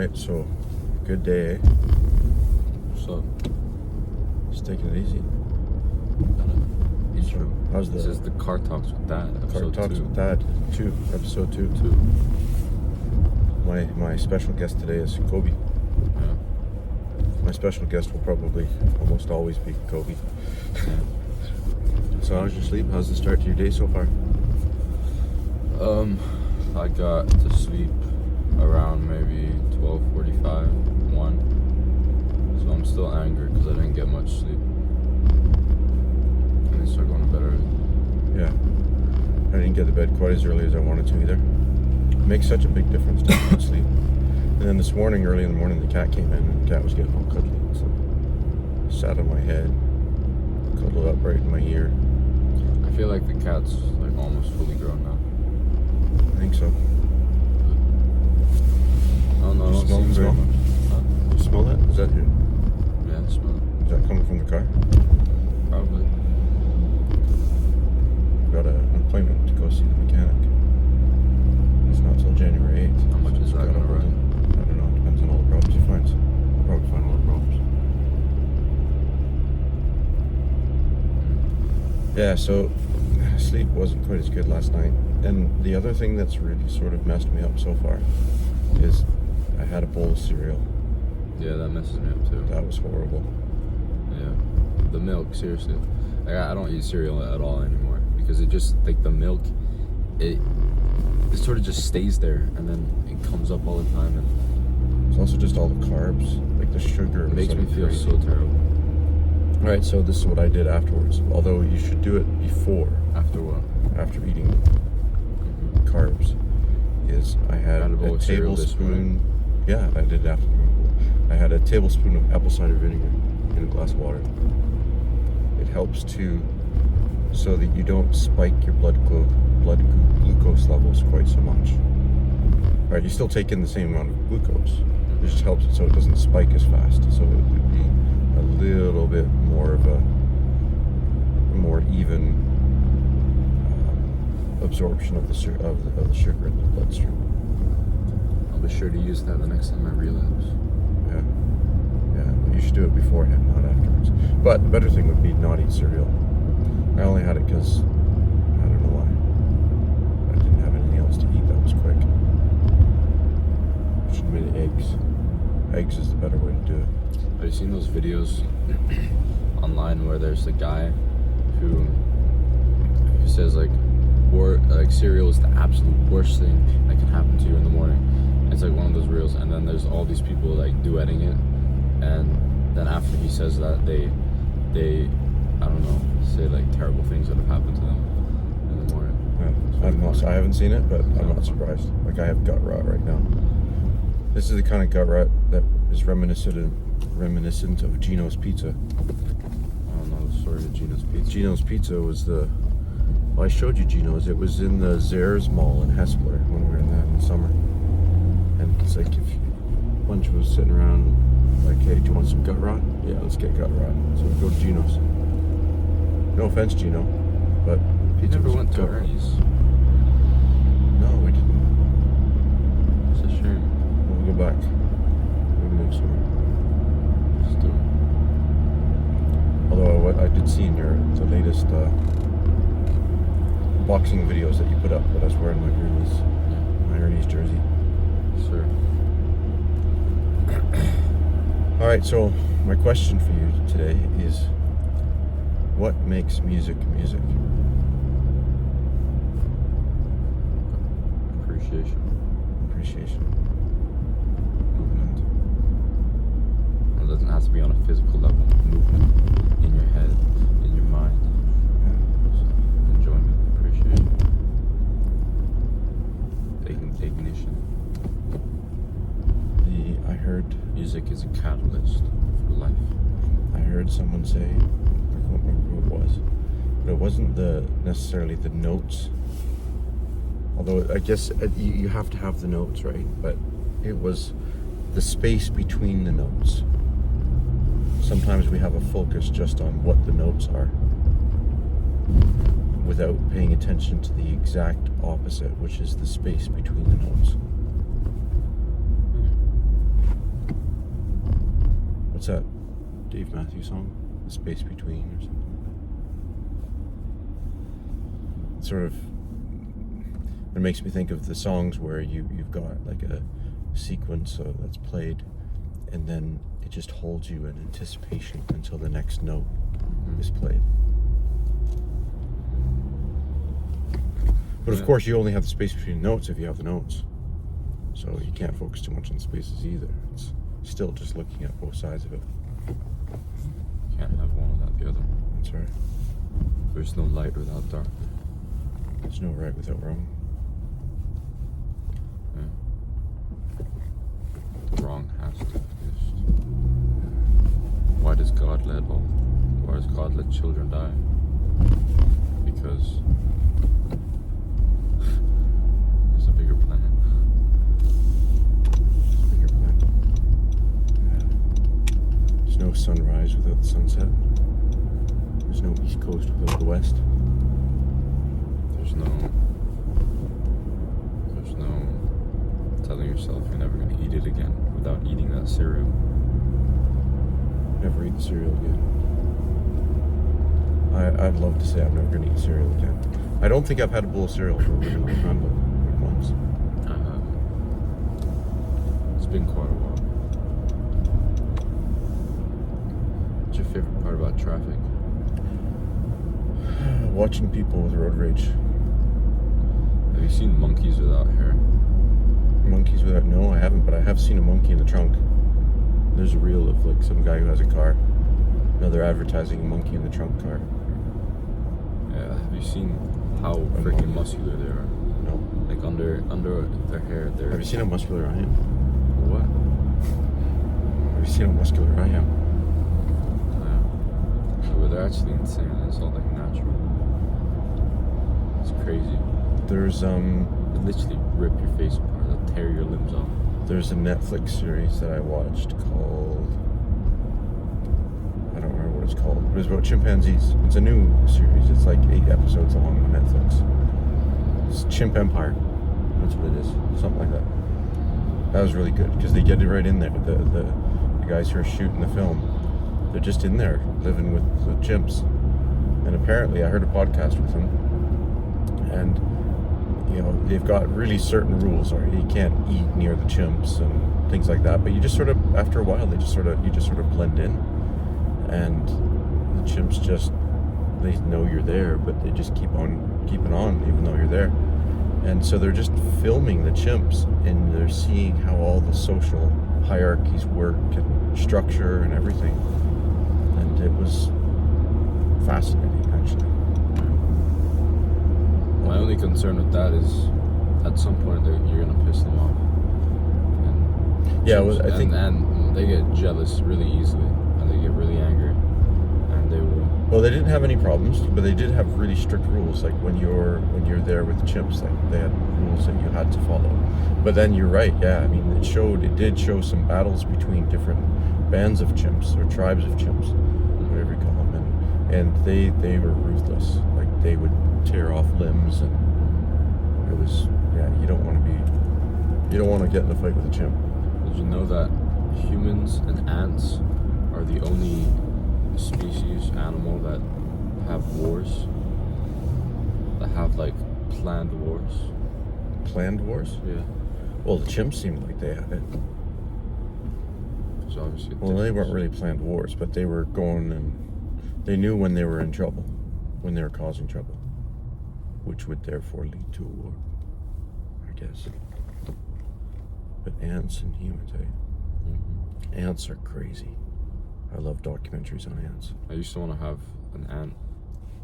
Alright, so good day, eh? What's up? Just taking it easy. Intro. How's This is the Car Talks with Dad, Car episode Talks 2. with Dad, episode 2. My special guest today is Coby. Yeah. My special guest will probably almost always be Coby. So how's your sleep? How's the start to your day so far? I got to sleep around maybe 12:45, 1. So I'm still angry because I didn't get much sleep. I need to start going to bed early. Yeah. I didn't get to bed quite as early as I wanted to either. It makes such a big difference to have sleep. And then this morning, early in the morning, the cat came in and the cat was getting all cuddly. So sat on my head, cuddled up right in my ear. I feel like the cat's like almost fully grown now. I think so. Oh no, I don't see him very much. Huh? You smell that? Is that your? Yeah, I smell it. Is that coming from the car? Probably. Got an appointment to go see the mechanic. It's not till January 8th. How much is that gonna run? I don't know. It depends on all the problems he finds. He'll probably find all the problems. Yeah, so sleep wasn't quite as good last night. And the other thing that's really sort of messed me up so far is I had a bowl of cereal. Yeah, that messes me up too. That was horrible. Yeah, the milk, seriously. Like, I don't eat cereal at all anymore because it just, like, the milk, it sort of just stays there and then it comes up all the time and It's also just all the carbs, like the sugar. it makes me feel crazy. so terrible. All right, so this is what I did afterwards. Although you should do it before, After what? after eating carbs, is I had Had a bowl a of cereal this tablespoon. Yeah, I did it after the bowl. I had a tablespoon of apple cider vinegar in a glass of water. It helps to so that you don't spike your blood glucose levels quite so much. All right, you still take in the same amount of glucose. It just helps it so it doesn't spike as fast. So it would be a little bit more of a more even absorption of the sugar in the bloodstream. I'll be sure to use that the next time I relapse. Yeah, but you should do it beforehand, not afterwards. But the better thing would be not eat cereal. I only had it because I don't know why. I didn't have anything else to eat that was quick. Should have made eggs. Eggs is the better way to do it. Have you seen those videos online where there's a guy who says like cereal is the absolute worst thing that can happen to you in the morning? It's like one of those reels, and then there's all these people like duetting it, and then after he says that, they I don't know, say like terrible things that have happened to them in the morning. Yeah, I haven't seen it, but I'm not surprised. Like, I have gut rot right now. This is the kind of gut rot that is reminiscent of Gino's Pizza. I don't know the story of Gino's Pizza. Gino's Pizza was I showed you Gino's. It was in the Zehrs Mall in Hespeler when we were in that in the summer. And it's like if a bunch of us sitting around, like, hey, do you want some gut rot? Yeah, let's get gut rot. So we go to Gino's. No offense, Gino, but You pizza never was went to gut. Ernie's. No, we didn't. It's a shame. We'll go back. Maybe next summer. Just do it. Although I did see in the latest boxing videos that you put up that I was wearing my Ernie's jersey. Sure. All right, so my question for you today is, what makes music music? Appreciation. Movement. It doesn't have to be on a physical level. Movement in your head, in your mind. So, enjoyment, appreciation. Ignition. I heard Music is a catalyst for life. I heard someone say, I can't remember who it was, but it wasn't necessarily the notes. Although I guess you have to have the notes, right? But it was the space between the notes. Sometimes we have a focus just on what the notes are without paying attention to the exact opposite, which is the space between the notes. that Dave Matthews song? The Space Between or something? It sort of, it makes me think of the songs where you've got like a sequence that's played, and then it just holds you in anticipation until the next note is played. But of course, you only have the space between notes if you have the notes. So you can't focus too much on the spaces either. It's still just looking at both sides of it. Can't have one without the other. That's right. There's no light without dark. There's no right without wrong. Yeah. Wrong has to exist. Why does God let children die? Because there's a bigger plan. There's no sunrise without the sunset. There's no East Coast without the West. There's no telling yourself you're never going to eat it again without eating that cereal. Never eat the cereal again. I'd love to say I'm never going to eat cereal again. I don't think I've had a bowl of cereal for a really long time, but like months. I have. It's been quite a while. What's your favorite part about traffic? Watching people with road rage. Have you seen monkeys without hair? Monkeys without... No, I haven't, but I have seen a monkey in the trunk. There's a reel of like some guy who has a car. No, they're advertising a monkey in the trunk car. Yeah, have you seen how freaking muscular they are? No. Like under their hair, they're... Have you seen how muscular I am? What? Have you seen how muscular I am? Yeah. But they're actually insane. It's all like natural. It's crazy. There's They literally rip your face apart. They'll tear your limbs off. There's a Netflix series that I watched called... I don't remember what it's called. It was about chimpanzees. It's a new series. It's like 8 episodes long on Netflix. It's Chimp Empire. That's what it is. Something like that. That was really good because they get it right in there. The guys who are shooting the film, they're just in there living with the chimps. And apparently, I heard a podcast with them, and you know, they've got really certain rules. Or you can't eat near the chimps and things like that. But you just sort of, after a while, you just sort of blend in, and the chimps just, they know you're there, but they just keep on keeping on even though you're there. And so they're just filming the chimps, and they're seeing how all the social hierarchies work and structure and everything. And it was fascinating, actually. My only concern with that is, at some point you're gonna piss them off. And Yeah, well, I think... and they get jealous really easily, and they get really angry, and they will. Well, they didn't have any problems, but they did have really strict rules. Like when you're there with the chimps, like they had rules that you had to follow. But then you're right, yeah. I mean, it did show some battles between different bands of chimps or tribes of chimps, whatever you call them, and they were ruthless. Like they would tear off limbs, and it was, yeah. You don't want to get in a fight with a chimp. Did you know that humans and ants are the only species, animal that have wars? That have like planned wars? Planned wars? Yeah. Well, the chimps seemed like they had it. So obviously. Well, they weren't really planned wars, but they were going, and they knew when they were in trouble, when they were causing trouble, which would therefore lead to a war, I guess. But ants and humans, eh? Mm-hmm. Ants are crazy. I love documentaries on ants. I used to want to have an ant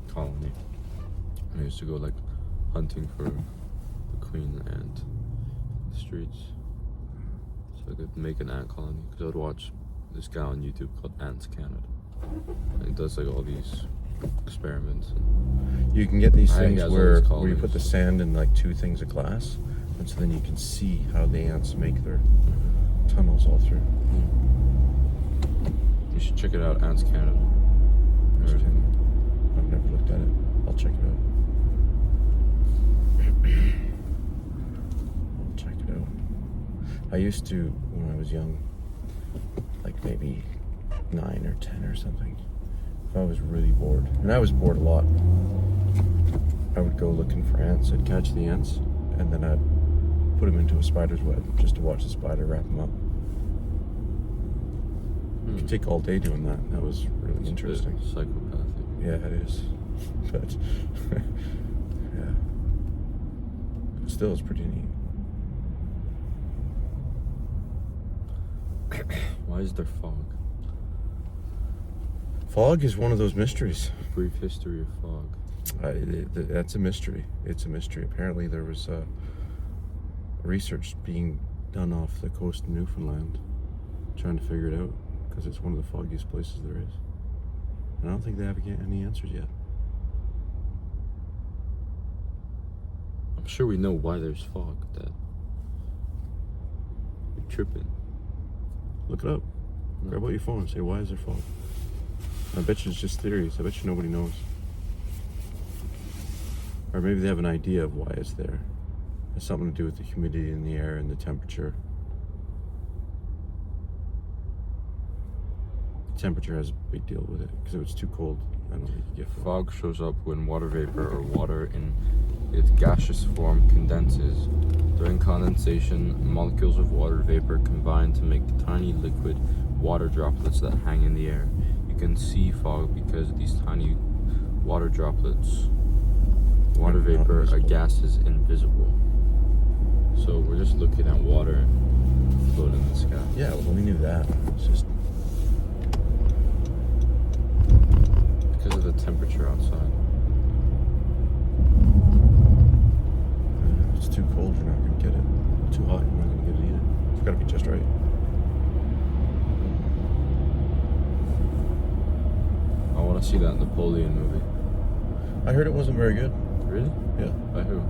colony. I used to go like hunting for the queen ant in the streets, so I could make an ant colony. Because I would watch this guy on YouTube called Ants Canada, and he does like all these experiments. And You can get these I think things that's where what it's you called. put the sand in like 2 things of glass, and so then you can see how the ants make their tunnels all through. You should check it out, Ants Canada. Interesting. I've never looked at it. I'll check it out. I'll check it out. I used to, when I was young, like maybe 9 or 10 or something. If I was really bored, and I was bored a lot, I would go looking for ants. I'd catch the ants, and then I'd put them into a spider's web just to watch the spider wrap them up. You could take all day doing that. That was really It's interesting. a bit psychopathic. Yeah, it is. But yeah, still, it's pretty neat. Why is there fog? Fog is one of those mysteries. Brief history of fog. That's a mystery. It's a mystery. Apparently, there was research being done off the coast of Newfoundland, trying to figure it out because it's one of the foggiest places there is. And I don't think they have any answers yet. I'm sure we know why there's fog, Dad. You're tripping. Look it up. No. Grab out your phone and say, why is there fog? I bet you it's just theories. I bet you nobody knows. Or maybe they have an idea of why it's there. It's something to do with the humidity in the air and the temperature. The temperature has a big deal with it, because if it's too cold, I don't think you get fog. Fog shows up when water vapor or water in its gaseous form condenses. During condensation, molecules of water vapor combine to make tiny liquid water droplets that hang in the air. You can see fog because these tiny water droplets. Water Not vapor, a invisible. gas, is invisible. So we're just looking at water floating in the sky. Yeah, well, we knew that. It's just Because of the temperature outside. if it's too cold, you're not going to get it. Too hot, you're not going to get it either. It's got to be just right. I want to see that Napoleon movie. I heard it wasn't very good. Really? Yeah. By who?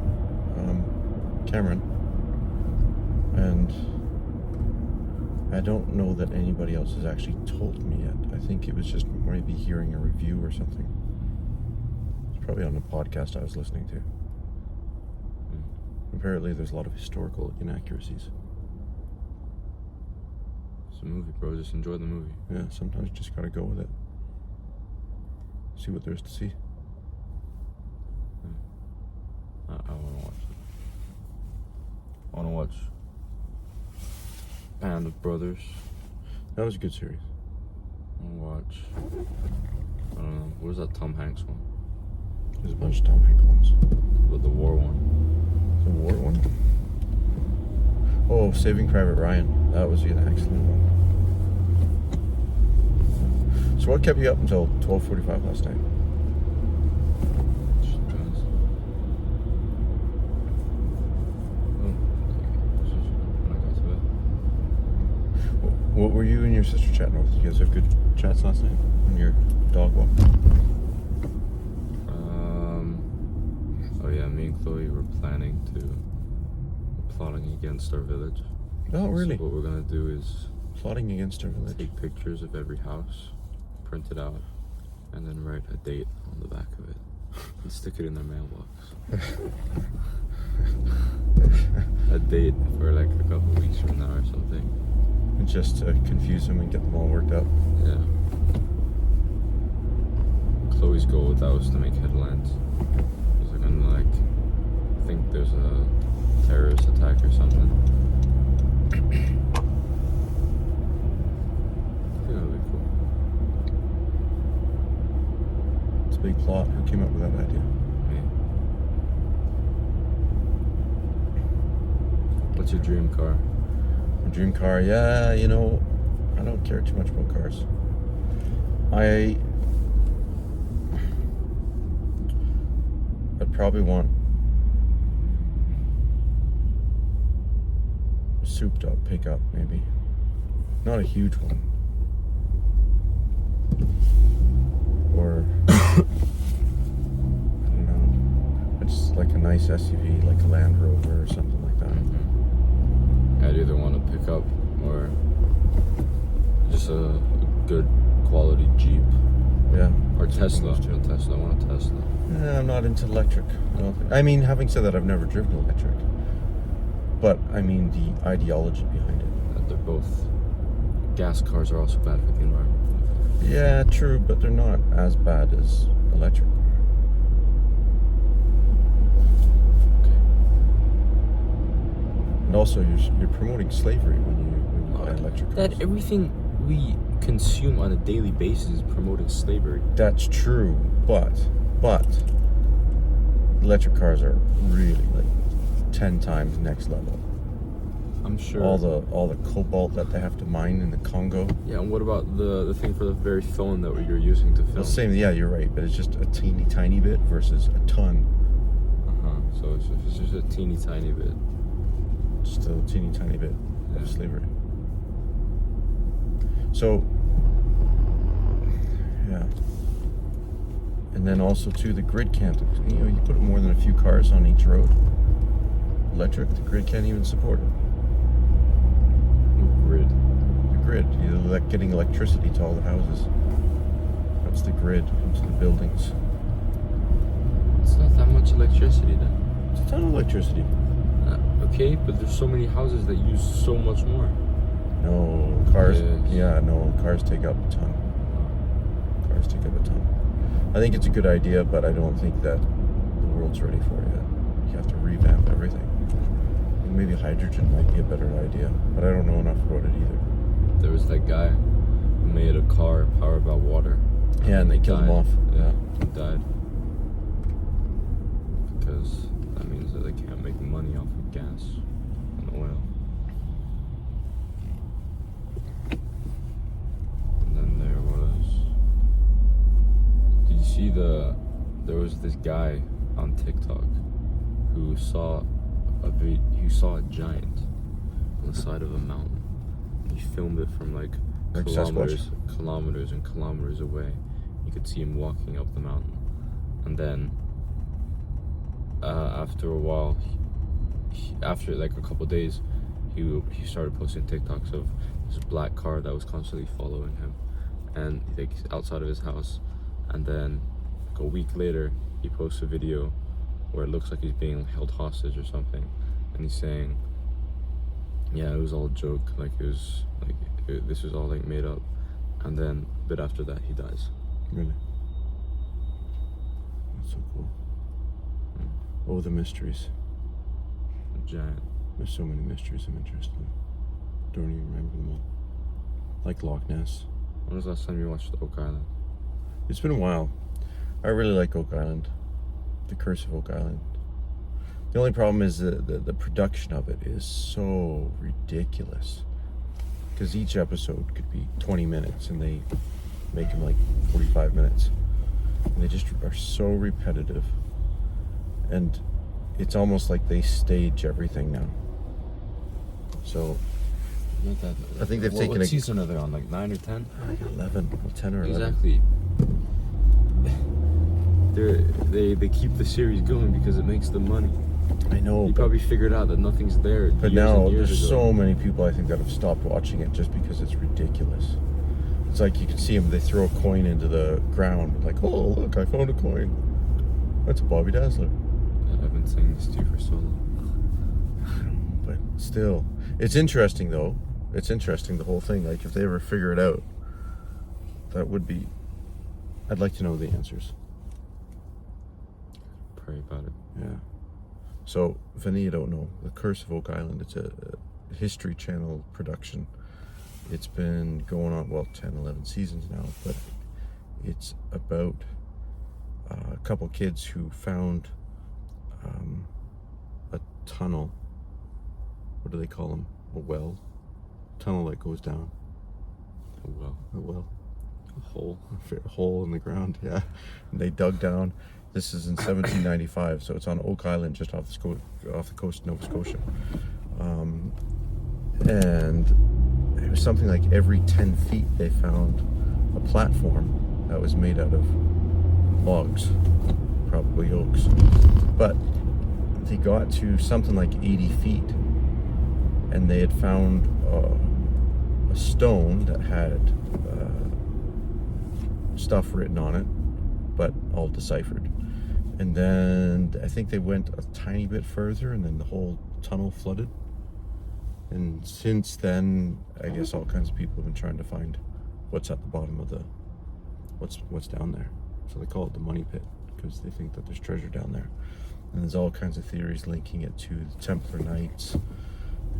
Cameron. And I don't know that anybody else has actually told me yet. I think it was just maybe hearing a review or something. It's probably on the podcast I was listening to. Apparently there's a lot of historical inaccuracies. It's a movie, bro. Just enjoy the movie. Yeah, sometimes you just gotta go with it. See what there's to see. I want to watch it. I want to watch Band of Brothers. That was a good series. I want to watch, I don't know, what was that Tom Hanks one? There's a bunch of Tom Hanks ones. But the war one. The war one? Oh, Saving Private Ryan. That was an excellent one. So what kept you up until 12:45 last night? Just because. Oh, just when I got to bed. What were you and your sister chatting with? Did you guys have good chats last night on your dog walk? Oh yeah, me and Chloe were plotting against our village. Oh, really? So what we're gonna do is Plotting against our village. take pictures of every house, print it out, and then write a date on the back of it and stick it in their mailbox. A date for like a couple weeks from now or something. Just to confuse them and get them all worked up. Yeah. Chloe's goal with that was to make headlines. Because they're gonna like think there's a terrorist attack or something. I think that'd be cool. It's a big plot. Who came up with that idea? Me. What's your dream car? A dream car? Yeah, you know, I don't care too much about cars. I'd probably want a souped up pickup, maybe. Not a huge one. Or I don't know. It's like a nice SUV, like a Land Rover or something like that. I'd either want to pick up or just a good quality Jeep. Yeah. Or Tesla. Those two. A Tesla. I want a Tesla. Yeah, I'm not into electric. I mean, having said that, I've never driven electric. But I mean the ideology behind it. They're both. Gas cars are also bad for the environment. Yeah, true, but they're not as bad as electric. Okay. And also, you're promoting slavery when you buy electric cars. That everything we consume on a daily basis is promoting slavery. That's true, but electric cars are really like 10 times next level. I'm sure. All the cobalt that they have to mine in the Congo. Yeah, and what about the thing for the very phone that you're using to film? The same, yeah, you're right, but it's just a teeny tiny bit versus a ton. So it's just a teeny tiny bit. Just a teeny tiny bit of slavery. So, yeah. And then also too, the grid can't, you put more than a few cars on each road. Electric, the grid can't even support it. Grid. The grid, you're getting electricity to all the houses. That's the grid, to the buildings. It's not that much electricity then. It's a ton of electricity. Okay, but there's so many houses that use so much more. No, cars, Yes. cars take up a ton. Cars take up a ton. I think it's a good idea, but I don't think that the world's ready for it yet. You have to revamp everything. And maybe hydrogen might be a better idea, but I don't know enough about it either. There was that guy who made a car powered by water. Yeah, and they killed him off. Yeah, he died. Because that means that they can't make money off of gas and oil. And then there was... Did you see there was this guy on TikTok who saw a giant on the side of a mountain. He filmed it from like kilometers and kilometers away. You could see him walking up the mountain, and then after a while, after like a couple days, he started posting TikToks of this black car that was constantly following him, and like outside of his house. And then like a week later, he posts a video where it looks like he's being held hostage or something, and he's saying, yeah, it was all a joke, like it was like this was all like made up. And then a bit after that, he dies. Really? That's so cool. Oh, the mysteries. A giant. There's so many mysteries I'm interested in. Don't even remember them all. Like Loch Ness. When was the last time you watched Oak Island? It's been a while. I really like Oak Island. The Curse of Oak Island. The only problem is the production of it is so ridiculous. Because each episode could be 20 minutes and they make them like 45 minutes. And they just are so repetitive. And it's almost like they stage everything now. So I think they've taken What season are they on? Like 9 or 10? like 11, well, 10 or 11. Exactly. They keep the series going because it makes them money. I know. You probably figured out that nothing's there. But years now and years there's ago. so many people I think that have stopped watching it just because it's ridiculous. It's like you can see them, they throw a coin into the ground, like, oh look, I found a coin. That's a Bobby Dazzler. I've been saying this to you for so long. I know, but still. It's interesting though. It's interesting, the whole thing. Like if they ever figure it out, that would be, I'd like to know the answers. Pray about it. Yeah. So, if any of you don't know, The Curse of Oak Island, it's a History Channel production. It's been going on, 10, 11 seasons now, but it's about a couple kids who found a tunnel. What do they call them? A well? Tunnel that goes down. A well. A well. A hole. A hole in the ground, yeah. And they dug down. This is in 1795, so it's on Oak Island, just off the coast of Nova Scotia. And it was something like every 10 feet they found a platform that was made out of logs, probably oaks. But they got to something like 80 feet, and they had found a stone that had stuff written on it, but all deciphered. And then I think they went a tiny bit further, and then the whole tunnel flooded. And since then, I guess all kinds of people have been trying to find what's at the bottom of the what's down there. So they call it the money pit because they think that there's treasure down there. And there's all kinds of theories linking it to the Templar Knights,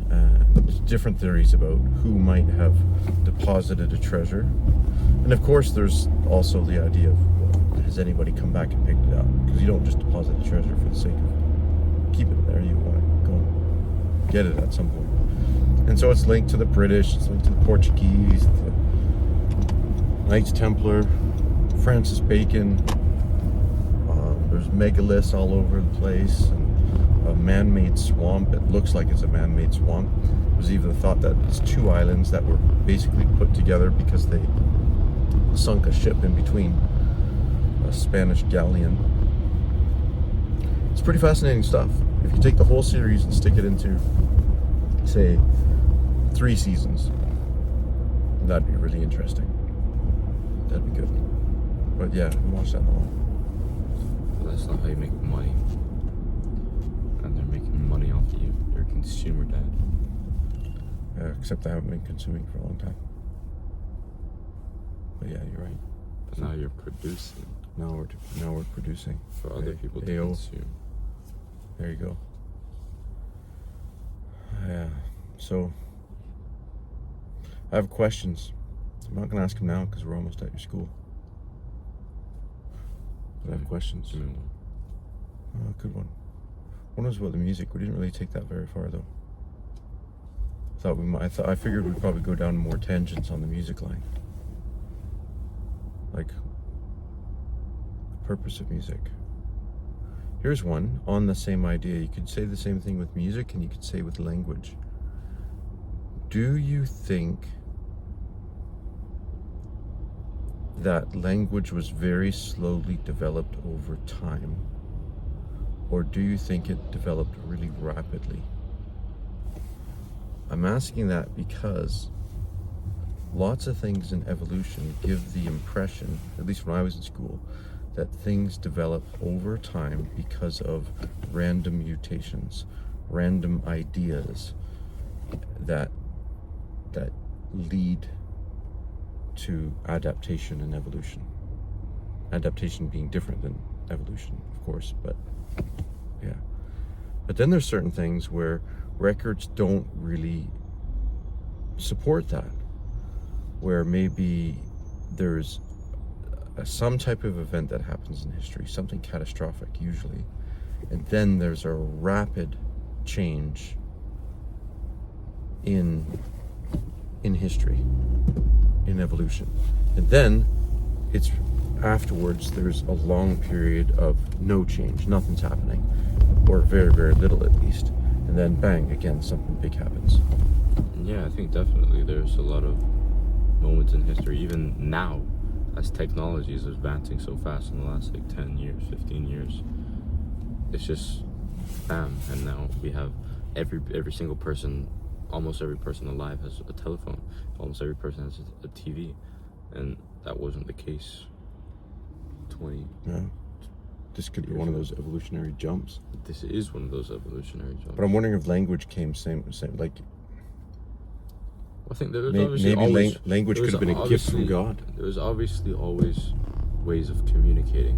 and different theories about who might have deposited a treasure. And of course, there's also the idea of, well, has anybody come back and picked it up? Because you don't just deposit a treasure for the sake of keeping it there. You want to go and get it at some point. And so it's linked to the British, it's linked to the Portuguese, the Knights Templar, Francis Bacon. There's megaliths all over the place, and a man-made swamp. It looks like it's a man-made swamp. There's even thought that it's two islands that were basically put together because they sunk a ship in between, a Spanish galleon. It's pretty fascinating stuff. If you take the whole series and stick it into, say, 3 seasons, that'd be really interesting. That'd be good. But yeah, I haven't watched that in a while. That's not how you make money. And they're making money off of you. They're a consumer, Dad. Yeah, except I haven't been consuming for a long time. But yeah, you're right. But now you're producing Now we're producing for other people to AO. consume. There you go. Yeah. So I have questions. I'm not going to ask them now because we're almost at your school. But I have questions. Oh, good one. One was about the music. We didn't really take that very far though. I figured we'd probably go down more tangents on the music line. Like the purpose of music. Here's one on the same idea. You could say the same thing with music and you could say with language. Do you think that language was very slowly developed over time? Or do you think it developed really rapidly? I'm asking that because lots of things in evolution give the impression, at least when I was in school, that things develop over time because of random mutations, random ideas that lead to adaptation and evolution. Adaptation being different than evolution, of course, but yeah. But then there's certain things where records don't really support that, where maybe there's some type of event that happens in history, something catastrophic usually, and then there's a rapid change in history, in evolution, and then it's afterwards there's a long period of no change, nothing's happening, or very, very little at least, and then bang, again something big happens. Yeah, I think definitely there's a lot of moments in history, even now, as technology is advancing so fast in the last 10 years, 15 years. It's just bam, and now we have every single person, almost every person alive has a telephone, almost every person has a TV, and that wasn't the case 20. Yeah. This could be one of those evolutionary jumps. This is one of those evolutionary jumps. But I'm wondering if language came same like. I think there was obviously maybe language could have been a gift from God. There was obviously always ways of communicating,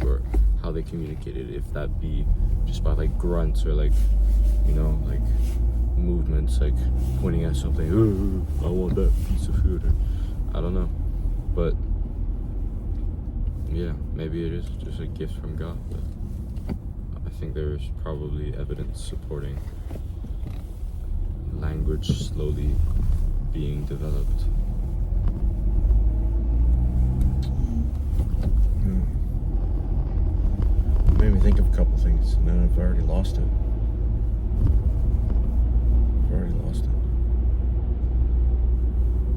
or how they communicated, if that be just by like grunts or like, like movements, like pointing at something. I want that piece of food. Or, I don't know, but yeah, maybe it is just a gift from God. But I think there is probably evidence supporting language slowly being developed. Made me think of a couple things, and then I've already lost it.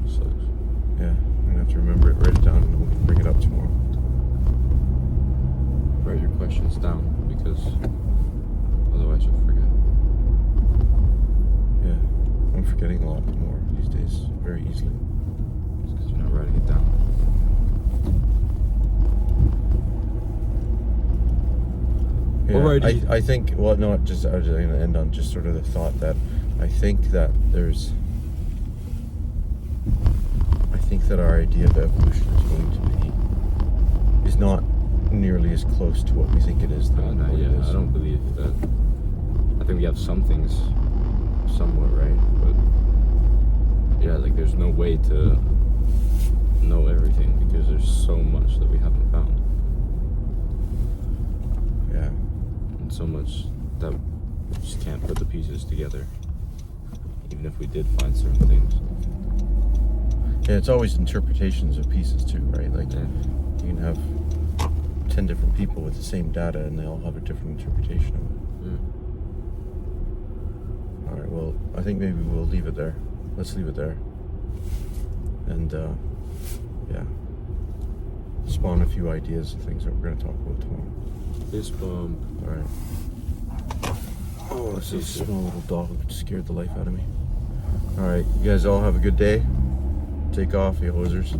Sucks. Yeah, I'm gonna have to remember it, write it down, and then we can bring it up tomorrow. Write your questions down, because otherwise you'll forget. Yeah, I'm forgetting a lot more these days, very easily. It's because you're not writing it down. Yeah, Alrighty. I think, well, no, I was just going to end on just sort of the thought that I think that our idea of evolution is going to be not nearly as close to what we think it is. Than what it is. I don't believe that. I think we have some things somewhat right, but yeah, like there's no way to know everything because there's so much that we haven't found. Yeah. And so much that we just can't put the pieces together, even if we did find certain things. Yeah, it's always interpretations of pieces too, right? Like Yeah. you can have 10 different people with the same data and they all have a different interpretation of it. All right, well, I think maybe we'll leave it there. Let's leave it there. And yeah, spawn a few ideas of things that we're going to talk about tomorrow. Fist bump. All right. Oh, that's a small little dog scared the life out of me. All right, you guys all have a good day. Take off, you hosers.